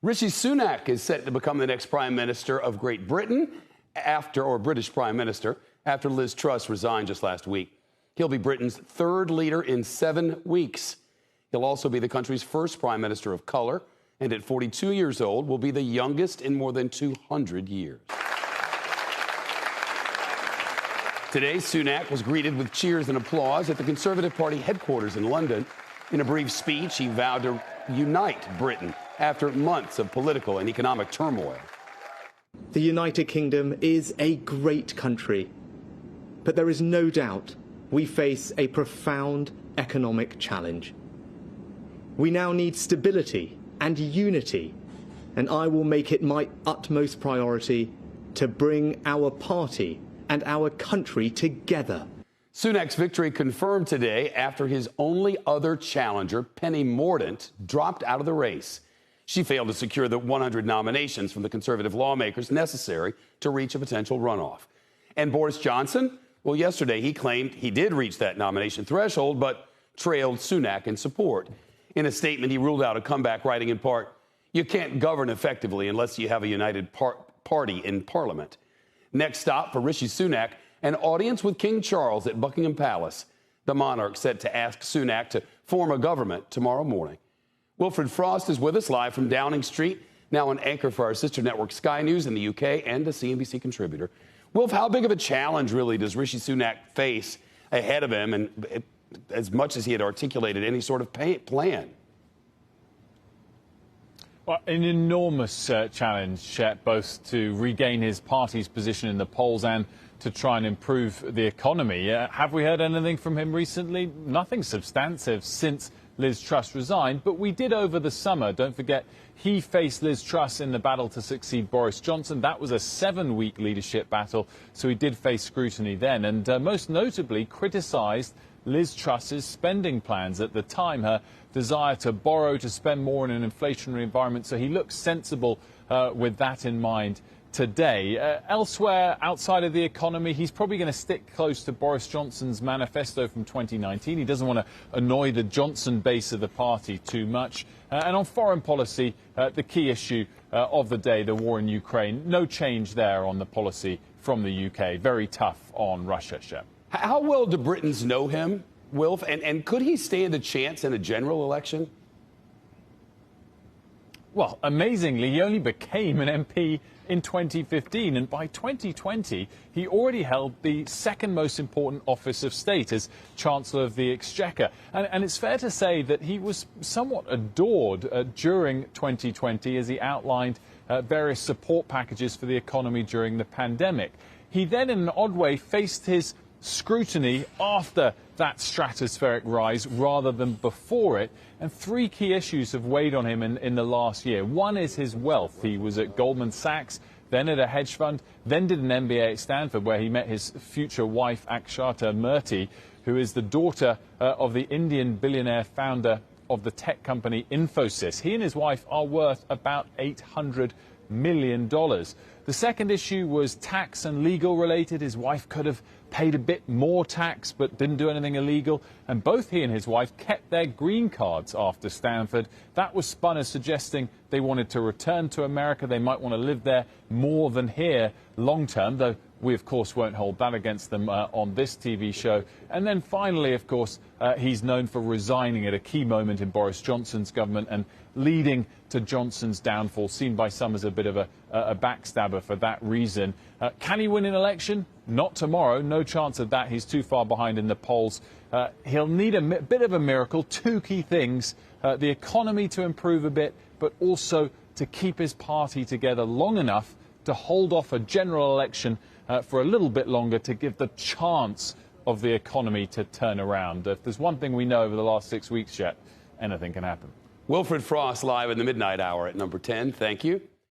Rishi Sunak is set to become the next Prime Minister of Great Britain British Prime Minister, after Liz Truss resigned just last week. He'll be Britain's third leader in 7 weeks. He'll also be the country's first Prime Minister of color, and at 42 years old, will be the youngest in more than 200 years. Today, Sunak was greeted with cheers and applause at the Conservative Party headquarters in London. In a brief speech, he vowed to unite Britain after months of political and economic turmoil. The United Kingdom is a great country, but there is no doubt we face a profound economic challenge. We now need stability and unity, and I will make it my utmost priority to bring our party and our country together. Sunak's victory confirmed today after his only other challenger, Penny Mordaunt, dropped out of the race. She failed to secure the 100 nominations from the Conservative lawmakers necessary to reach a potential runoff. And Boris Johnson? Well, yesterday he claimed he did reach that nomination threshold, but trailed Sunak in support. In a statement, he ruled out a comeback, writing in part, "You can't govern effectively unless you have a united party in Parliament." Next stop for Rishi Sunak, an audience with King Charles at Buckingham Palace. The monarch set to ask Sunak to form a government tomorrow morning. Wilfred Frost is with us live from Downing Street, now an anchor for our sister network Sky News in the UK and a CNBC contributor. Wilf, how big of a challenge really does Rishi Sunak face ahead of him, and as much as he had articulated any sort of plan? Well, an enormous challenge, Shep, both to regain his party's position in the polls and to try and improve the economy. Have we heard anything from him recently? Nothing substantive since Liz Truss resigned, but we did over the summer. Don't forget, he faced Liz Truss in the battle to succeed Boris Johnson. That was a 7-week leadership battle, so he did face scrutiny then, and most notably criticised Liz Truss's spending plans at the time, her desire to borrow, to spend more in an inflationary environment. So he looks sensible with that in mind today. Elsewhere, outside of the economy, he's probably going to stick close to Boris Johnson's manifesto from 2019. He doesn't want to annoy the Johnson base of the party too much. And on foreign policy, the key issue of the day, the war in Ukraine, no change there on the policy from the UK. Very tough on Russia, Shep. How well do Britons know him, Wilf? And could he stand a chance in a general election? Well, amazingly, he only became an MP in 2015, and by 2020, he already held the second most important office of state as Chancellor of the Exchequer. And it's fair to say that he was somewhat adored during 2020 as he outlined various support packages for the economy during the pandemic. He then, in an odd way, faced his scrutiny after that stratospheric rise rather than before it, and 3 key issues have weighed on him in the last year. One is his wealth. He was at Goldman Sachs, then at a hedge fund, then did an MBA at Stanford, where he met his future wife Akshata Murthy, who is the daughter of the Indian billionaire founder of the tech company Infosys. He and his wife are worth about $800 million. The second issue was tax and legal related. His wife could have paid a bit more tax but didn't do anything illegal, and both he and his wife kept their green cards after Stanford. That was spun as suggesting they wanted to return to America. They might want to live there more than here long term, though we of course won't hold that against them on this TV show. And then finally, of course, he's known for resigning at a key moment in Boris Johnson's government and leading to Johnson's downfall, seen by some as a bit of a backstabber for that reason. Can he win an election? Not tomorrow. No chance of that. He's too far behind in the polls. He'll need a bit of a miracle. 2 key things. The economy to improve a bit, but also to keep his party together long enough to hold off a general election for a little bit longer, to give the chance of the economy to turn around. If there's one thing we know over the last 6 weeks yet, anything can happen. Wilfred Frost live in the midnight hour at number 10. Thank you.